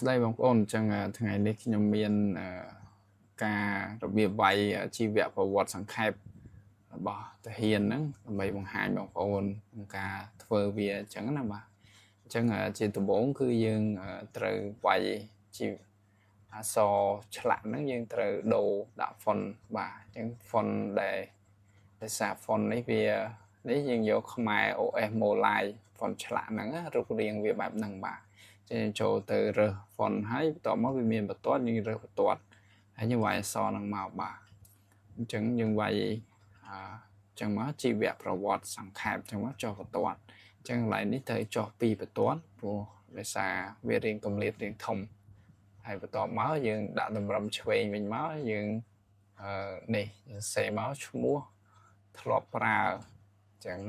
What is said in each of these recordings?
ស្ដីបងប្អូនអញ្ចឹងថ្ងៃនេះខ្ញុំមានការរបៀបវាយជីវប្រវត្តិសង្ខេបរបស់ទាហានហ្នឹងដើម្បីបង្ហាញបងប្អូនក្នុងការធ្វើវាអញ្ចឹងណាបាទអញ្ចឹងជាដំបូងគឺយើងត្រូវវាយជីវអក្សរឆ្លាក់ហ្នឹងយើងត្រូវដូរដាក់ហ្វុនបាទអញ្ចឹងហ្វុនដែលសារហ្វុននេះវានេះយើងយកខ្មែរ OS Molai ហ្វុនឆ្លាក់ហ្នឹងរូបរាងវាបែបហ្នឹងបាទចេញចូលទៅរើសហ្វុនហើយបន្ទាប់មកវាមានបន្ទាត់យើងរើសបន្ទាត់ហើយយើងវាយអក្សរហ្នឹងមកបាទអញ្ចឹងយើងវាយចឹងមកជីវប្រវត្តិសង្ខេបចឹងមកចុះបន្ទាត់អញ្ចឹងកន្លែងនេះត្រូវចុះពីបន្ទាត់ព្រោះដោយសារវារៀងកម្រិតរៀងធំហើយបន្ទាប់មកយើងដាក់តម្រឹមឆ្វេងវិញមកយើងនេះសេមកឈ្មោះធ្លាប់ប្រើអញ្ចឹង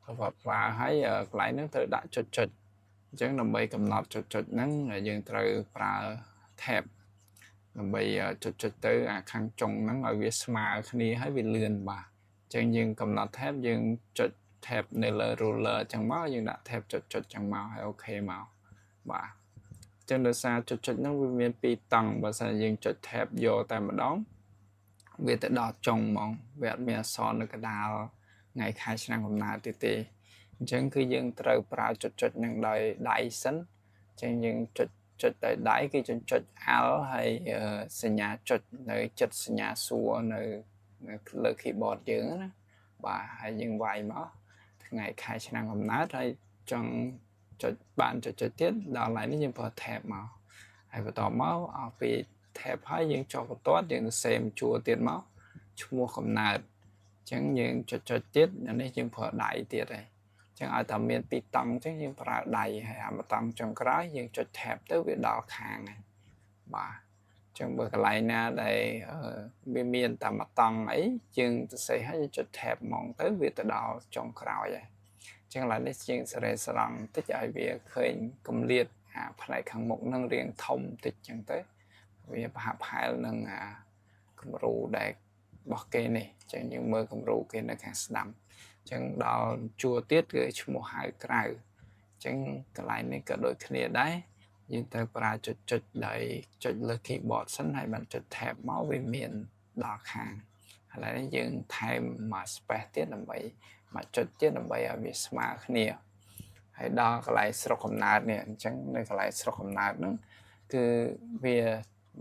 ធ្លាប់ប្រើហើយកន្លែងហ្នឹងត្រូវដាក់ចុចអញ្ចឹងដើម្បីកំណត់ចុចហ្នឹងយើងត្រូវប្រើ tab ដើម្បីចុចទៅអាខាងចុងហ្នឹងឲ្យវាស្មើគ្នាហើយវាលឿនបាទអញ្ចឹងយើងកំណត់ tab យើងចុច tab នៅលើ ruler អញ្ចឹងមកយើងដាក់ tab ចុចអញ្ចឹងមកហើយអូខេមកបាទអញ្ចឹងដោយសារចុចហ្នឹងវាមានពីរតង់បើសិនយើងចុច tab យកតែម្ដងវាទៅដល់ចុងហ្មងវាអត់មានអក្សរនៅកណ្ដាលថ្ងៃខែឆ្នាំកំណើតទេអញ្ចឹងគឺយើងត្រូវប្រើចុចហ្នឹងដោយដៃសិនអញ្ចឹងយើងចុចដោយដៃគឺចុច Alt ហើយសញ្ញាចុចនៅចិត្តសញ្ញាសួរនៅលើ keyboard យើងណាបាទហើយយើងវាយមកថ្ងៃខែឆ្នាំកំណើតហើយចង់ចុចបានចុចទៀតដល់ឡើយនេះយើងប្រើ tab មកហើយបន្តមកអស់ពី tab ហើយយើងចុះបន្ទាត់យើងទៅសេមជួរទៀតមកឈ្មោះកំណើតអញ្ចឹងយើងចុចទៀតនេះយើងប្រើដៃទៀតហើយចឹងឲ្យតែមានពីរតង់អញ្ចឹងយើងប្រើដៃហើយអាមួយតង់ចុងក្រោយយើងចុច tab ទៅវាដល់ខាងហើយបាទអញ្ចឹងបើកន្លែងណាដែលវាមានតែមួយតង់អីយើងទៅសេហើយយើងចុច tab ហ្មងទៅវាទៅដល់ចុងក្រោយហើយអញ្ចឹងឡើយនេះយើងសរេស្រង់តិចឲ្យវាឃើញគម្លាតអាផ្នែកខាងមុខនឹងរាងធំតិចអញ្ចឹងទៅវាប្រហាក់ប្រហែលនឹងគំរូដែលរបស់គេនេះអញ្ចឹងយើងមើលគំរូគេនៅខាងស្ដាំអញ្ចឹងដល់ជួរទៀតគឺឈ្មោះហៅក្រៅអញ្ចឹងកន្លែងនេះក៏ដូចគ្នាដែរយើងត្រូវប្រើចុចដោយចុចលើ keyboard សិនហើយបានចុច tab មកវាមានដល់ខាងឥឡូវនេះយើងថែមមក space ទៀតដើម្បីមកចុចទៀតដើម្បីឲ្យវាស្មើគ្នាហើយដល់កន្លែងស្រុកកំណើតនេះអញ្ចឹងនៅកន្លែងស្រុកកំណើតហ្នឹងគឺវា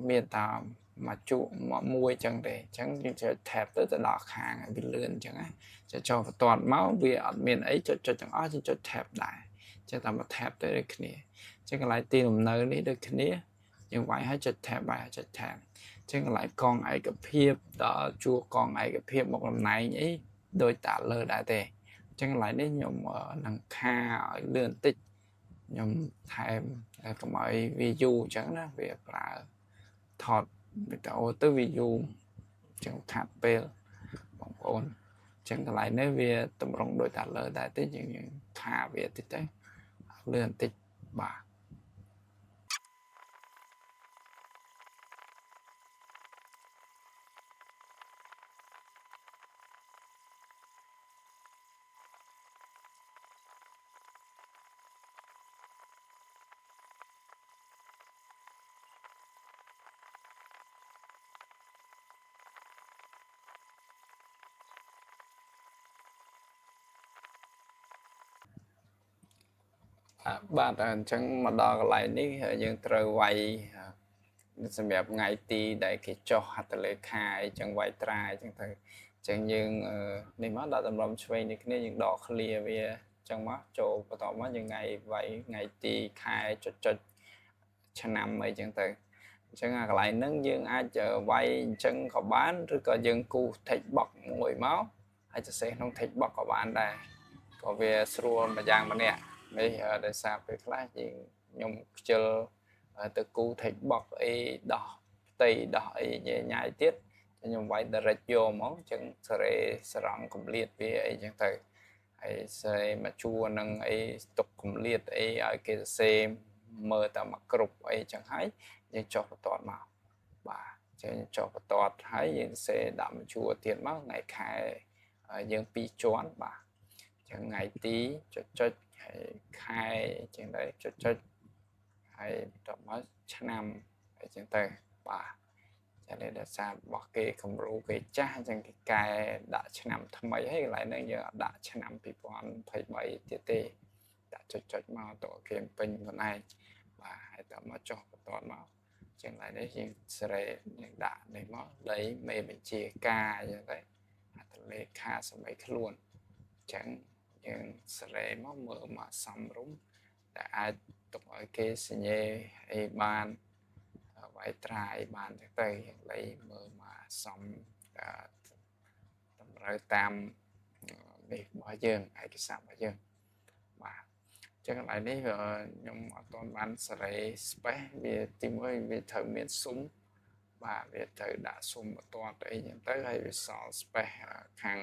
មានតាមមកជក់មកមួយអញ្ចឹងទេអញ្ចឹងយើងចុច tab ទៅដល់ខាងវាលឿនអញ្ចឹងណាចុចបន្ទាត់មកវាអត់មានអីចុចទាំងអស់យើងចុច tab ដែរអញ្ចឹងតាម tab ទៅដូចគ្នាអញ្ចឹងកន្លែងទីលំនៅនេះដូចគ្នាយើងវាយឲ្យចុច tab បាយចុច tab អញ្ចឹងកន្លែងកងឯកភាពដល់ជួរកងឯកភាពមកតំណែងអីដូចតាលើដែរទេអញ្ចឹងកន្លែងនេះខ្ញុំនឹងខាឲ្យលឿនតិចខ្ញុំថែមកុំឲ្យវាយូរអញ្ចឹងណាវាប្រើថតវីដេអូទៅវាយូរអញ្ចឹងខាត់ពេលបងប្អូនអញ្ចឹងកន្លែងនេះវាតម្រង់ដូចតាលើដែរទេយើងខាវាតិចទៅលឿនតិចបាទបាទអញ្ចឹងមកដល់កន្លែងនេះយើងត្រូវវាយសម្រាប់ថ្ងៃទីដែលគេចុះហត្ថលេខាអញ្ចឹងវាយត្រាអញ្ចឹងទៅអញ្ចឹងយើងនេះមកដល់តម្រុំឆ្វេងនេះគ្នាយើងដក clear វាអញ្ចឹងមកចូលបន្តមកយើងវាយថ្ងៃទីខែចុចឆ្នាំអីអញ្ចឹងទៅអញ្ចឹងកន្លែងហ្នឹងយើងអាចវាយអញ្ចឹងក៏បានឬក៏យើងគូស text box មួយមកហើយសរសេរក្នុង text box ក៏បានដែរក៏វាស្រួលម្យ៉ាងម្នាក់នេះដោយសារពេលខ្លះខ្ញុំខ្ជិលទៅគូ text box អីដោះផ្ទៃដោះអីញ៉ាយទៀតខ្ញុំវាយ direct យកហ្មងអញ្ចឹងសរេស្រង់កម្រិតវាអីអញ្ចឹងទៅហើយសរេមកជួរនឹងអីទុកកម្រិតអីឲ្យគេសរសេរមើលតែមកគ្រប់អីអញ្ចឹងហើយយើងចុះបន្ទាត់មកបាទចេញចុះបន្ទាត់ហើយយើងសរសេរដាក់មកជួរទៀតមកថ្ងៃខែយើង2ជាន់បាទអញ្ចឹងថ្ងៃទីចុចហើយខែអញ្ចឹងដែរចុច ហើយបន្ទាប់មកឆ្នាំអីចឹងទៅបាទចានេះដោយសាររបស់គេគំរូគេចាស់អញ្ចឹងគេកែដាក់ឆ្នាំថ្មីហើយកន្លែងហ្នឹងយើងអត់ដាក់ឆ្នាំ2023ទៀតទេដាក់ចុចមកតើគេពេញខ្លួនឯងបាទហើយតើមកចុះបន្ទាប់មកចឹងឡើយនេះយើងសេរីយើងដាក់នេះមកដីមេបញ្ជាការអញ្ចឹងទៅអត្ថលេខាសម័យខ្លួនអញ្ចឹងយើងសេរីមកមើលមកសំរុំតែអាចទុកឲ្យគេសញ្ញេអីបានវាយត្រាយបានទៅយើងលៃមើលមកសំតម្រូវតាមនេះរបស់យើងឯកសាររបស់យើងបាទចឹងកន្លែងនេះខ្ញុំអត់ទាន់បានសេរី space វាទីមួយវាត្រូវមានស៊ុំបាទវាត្រូវដាក់ស៊ុំបន្ទាត់អីចឹងទៅហើយវាសល់ space ខាង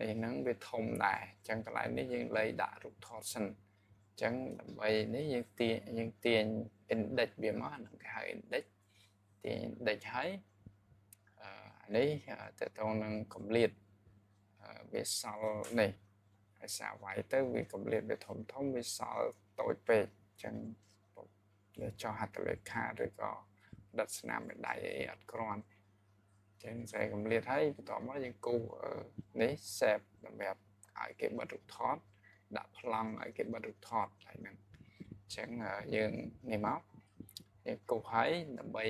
នេះហ្នឹងវាធំដែរចឹងកន្លែងនេះយើងលៃដាក់រូបថតសិនចឹងដើម្បីនេះយើងទាញ index វាមកហ្នឹងគេហៅ index ទាញ index ហើយនេះតើតើនឹងកម្រិតវាសល់នេះហើយសាវាយទៅវាកម្រិតវាធំវាសល់តូចពេកអញ្ចឹងវាចោះហត្ថលេខាឬក៏ដិតស្នាមមេដៃអីអត់គ្រាន់អញ្ចឹងស្រែកម្រិតហើយបន្ទាប់មកយើងគូសនេះ save សម្រាប់ឲ្យគេបិទរូបថតដាក់ប្លង់ឲ្យគេបិទរូបថតហើយហ្នឹងអញ្ចឹងយើងនេះមកយើងគូសហើយដើម្បី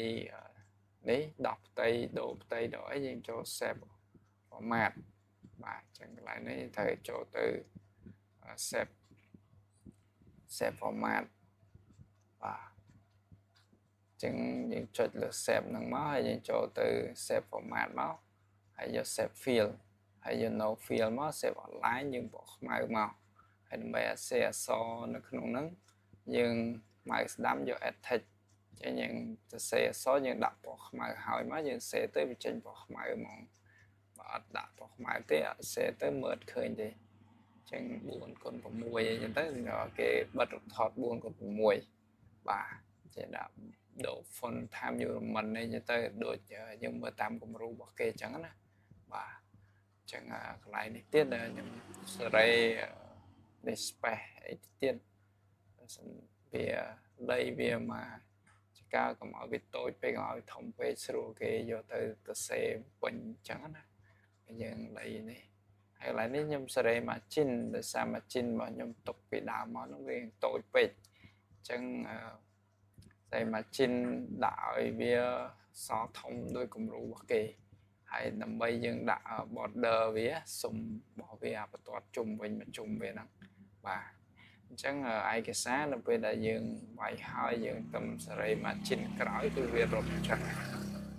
នេះដោះផ្ទៃដូរផ្ទៃដល់អីយើងចូល save format បាទអញ្ចឹងកន្លែងនេះត្រូវចូលទៅ save format បាទអញ្ចឹងយើងចុចលើ save ហ្នឹងមកហើយយើងចូលទៅ save format មកហើយយក save field ហើយយក no field មក save online យើងបកខ្មៅមកហើយដើម្បីឲ្យសេអក្សរនៅក្នុងហ្នឹងយើងម៉ៅស្ដាំយក add text ចឹងយើងទៅសេអក្សរយើងដាក់ពណ៌ខ្មៅហើយមកយើងសេទៅវាចេញពណ៌ខ្មៅហ្មងបើអត់ដាក់ពណ៌ខ្មៅទេអត់សេទៅមើលឃើញទេអញ្ចឹង4x6 អីចឹងទៅគេបិទរូបថត4x6 បាទចេះដាក់ដូរ font Times New Roman អីចឹងទៅដូចយើងមើលតាមគំរូរបស់គេចឹងណាបាទអញ្ចឹងកន្លែងនេះទៀតខ្ញុំសេរីនេះ space អីទៀតវាដីវាមកចកើកុំឲ្យវាតូចពេកកុំឲ្យធំពេកស្រួលគេយកទៅសេពេញអញ្ចឹងណាយើងដីនេះហើយកន្លែងនេះខ្ញុំសេរី margin ដោយសារ margin របស់ខ្ញុំទុកពីដើមមកនោះវាតូចពេកអញ្ចឹងសេរី margin ដាក់ឲ្យវាសធំដោយគំរូរបស់គេហើយដើម្បីយើងដាក់ border វាស៊ុំរបស់វាបន្ទាត់ជុំវិញមកជុំវាហ្នឹងបាទអញ្ចឹងឯកសារនៅពេលដែលយើងវាយហើយយើងទំសេរី margin ក្រោយគឺវារត់ចឹងអ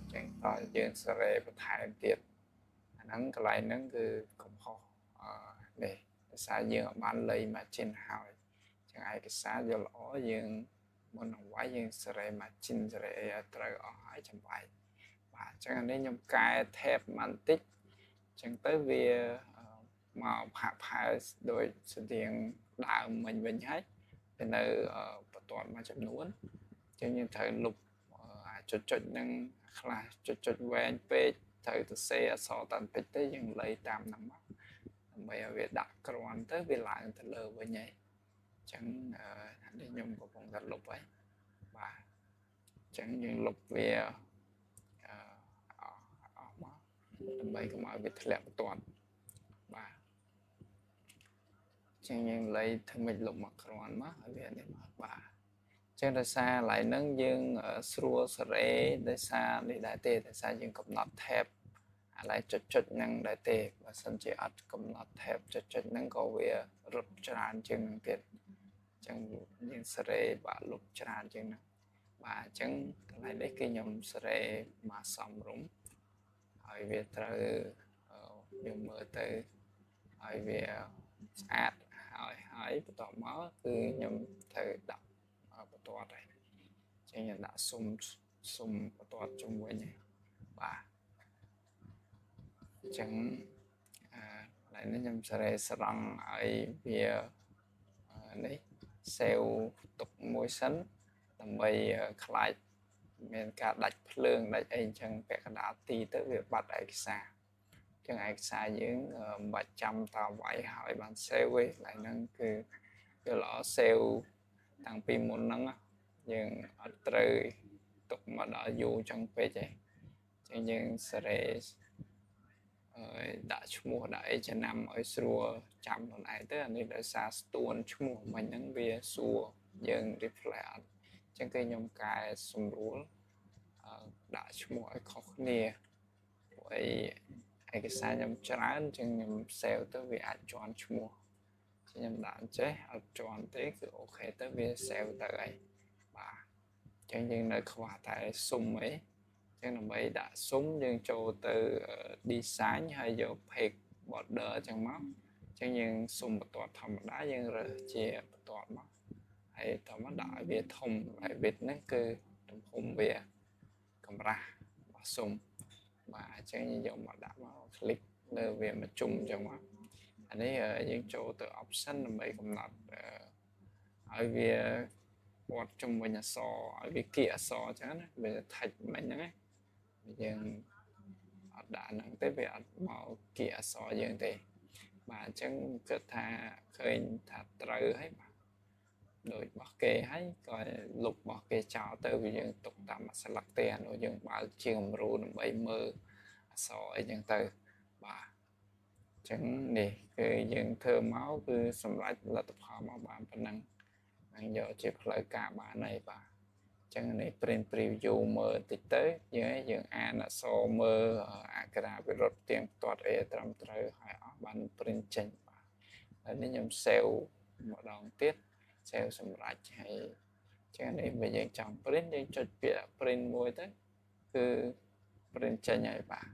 ញ្ចឹងតើយើងសេរីបន្ថែមទៀតអាហ្នឹងកន្លែងហ្នឹងគឺកំហុសនេះដោយសារយើងអត់បានលៃ margin ហើយអញ្ចឹងឯកសារយកល្អយើងមុននឹងវាយយើងសេរី margin សេរីអីឲ្យត្រូវអស់ហើយចាំវាយបាទអញ្ចឹងអានេះខ្ញុំកែ tab បន្តិចអញ្ចឹងទៅវាមកផាក់ផៅដោយស្តៀងដើមមិញវិញហើយទៅនៅបន្ទាត់មួយចំនួនអញ្ចឹងយើងត្រូវលុបអាចុចហ្នឹងខ្លះចុចវែងពេកត្រូវទៅសេអក្សរតាន់ពេកទៅយើងលៃតាមហ្នឹងមកដើម្បីឲ្យវាដាក់គ្រាន់ទៅវាឡើងទៅលើវិញហើយអញ្ចឹងនេះខ្ញុំកំពុងតែលុបហើយបាទអញ្ចឹងយើងលុបវាអស់មកដើម្បីកុំឲ្យវាធ្លាក់បន្ទាត់បាទចឹងយើងលៃធ្វើម៉េចលុបមកគ្រាន់មកឲ្យវានេះមកបាទចឹងដោយសារកន្លែងហ្នឹងយើងស្រួលសេរីដោយសារនេះដែរទេដោយសារយើងកំណត់ tab អាឡែចុចហ្នឹងដែរទេបើសិនជាអត់កំណត់ tab ចុចហ្នឹងក៏វារត់ច្រើនជាងហ្នឹងទៀតចឹងយើងសេរីបាទលុបច្រើនជាងហ្នឹងបាទអញ្ចឹងកន្លែងនេះគឺខ្ញុំសេរីមកសំរុំហើយវាត្រូវយើងមើលទៅហើយវាស្អាតហើយបន្ទាប់មកគឺខ្ញុំត្រូវដាក់បន្ទាត់ហើយអញ្ចឹងខ្ញុំដាក់ស៊ុំបន្ទាត់ជុំវិញបាទអញ្ចឹងកន្លែងនេះខ្ញុំសេរីស្រង់ឲ្យវានេះសេវទុកមួយសិនដើម្បីខ្លាចមានការដាច់ភ្លើងដាច់អីអញ្ចឹងពាក់កណ្ដាលទីទៅវាបាត់ឯកសារចឹងឯកសារយើងមិនបាច់ចាំតវាយហើយបានសេវទេកន្លែងហ្នឹងគឺល្អសេវតាំងពីមុនហ្នឹង យើងអត់ត្រូវទុកមកដល់យូរចឹងពេកទេចឹងយើងសេរីដាក់ឈ្មោះដាក់អីចំណាំឲ្យស្រួលចាំខ្លួនឯងទៅអានេះដោយសារស្ទួនឈ្មោះមិញហ្នឹងវាសួរយើង reply អត់ចឹងគឺខ្ញុំកែសម្រួលដាក់ឈ្មោះឲ្យខុសគ្នាព្រោះឯកសារខ្ញុំច្រើនចឹងខ្ញុំ save ទៅវាអាចជាន់ឈ្មោះខ្ញុំដាក់អញ្ចេះអត់ជាន់ទេគឺអូខេទៅវា save ទៅហើយបាទចឹងយើងនៅខ្វះតែស៊ុំអីចឹងដើម្បីដាក់ស៊ុំយើងចូលទៅ design ហើយយក page border ចឹងមកចឹងយើងស៊ុំបន្ទាត់ធម្មតាយើងរើសជាបន្ទាត់មកហើយធម្មតាឲ្យវាធំហើយ width ហ្នឹងគឺទំហំវាកម្រាស់របស់ស៊ុំបាទអញ្ចឹងយើងយកមកដាក់មក click លើវាមកជុំអញ្ចឹងមកអានេះយើងចូលទៅ option ដើម្បីកំណត់ឲ្យវាព័ទ្ធជុំវិញអក្សរឲ្យវាគៀកអក្សរអញ្ចឹងណាវា text មិញហ្នឹងណាយើងអត់ដាក់ហ្នឹងទេវាអត់មកគៀកអក្សរយើងទេបាទអញ្ចឹងគិតថាឃើញថាត្រូវហើយបាទដូចរបស់គេហើយក៏លុបរបស់គេចោលទៅវាយើងទុកតាមស្លឹកទេអានោះយើងបើកជាគំរូដើម្បីមើលអក្សរអីចឹងទៅបាទអញ្ចឹងនេះគឺយើងធ្វើមកគឺសម្រាប់លទ្ធផលមកបានប៉ុណ្ណឹងនឹងយកជាផ្លូវការបានហើយបាទចឹងនេះ print preview មើលតិចទៅយើងអានអក្សរមើលអក្ខរាវិរុទ្ធទៀងទាត់អីត្រឹមត្រូវហើយអស់បាន print ចេញបាទហើយនេះខ្ញុំ save ម្ដងទៀត save សម្រាប់ហើយចឹងនេះបើយើងចង់ print យើងចុចពាក្យ print មួយទៅគឺ print ចេញហើយបាទ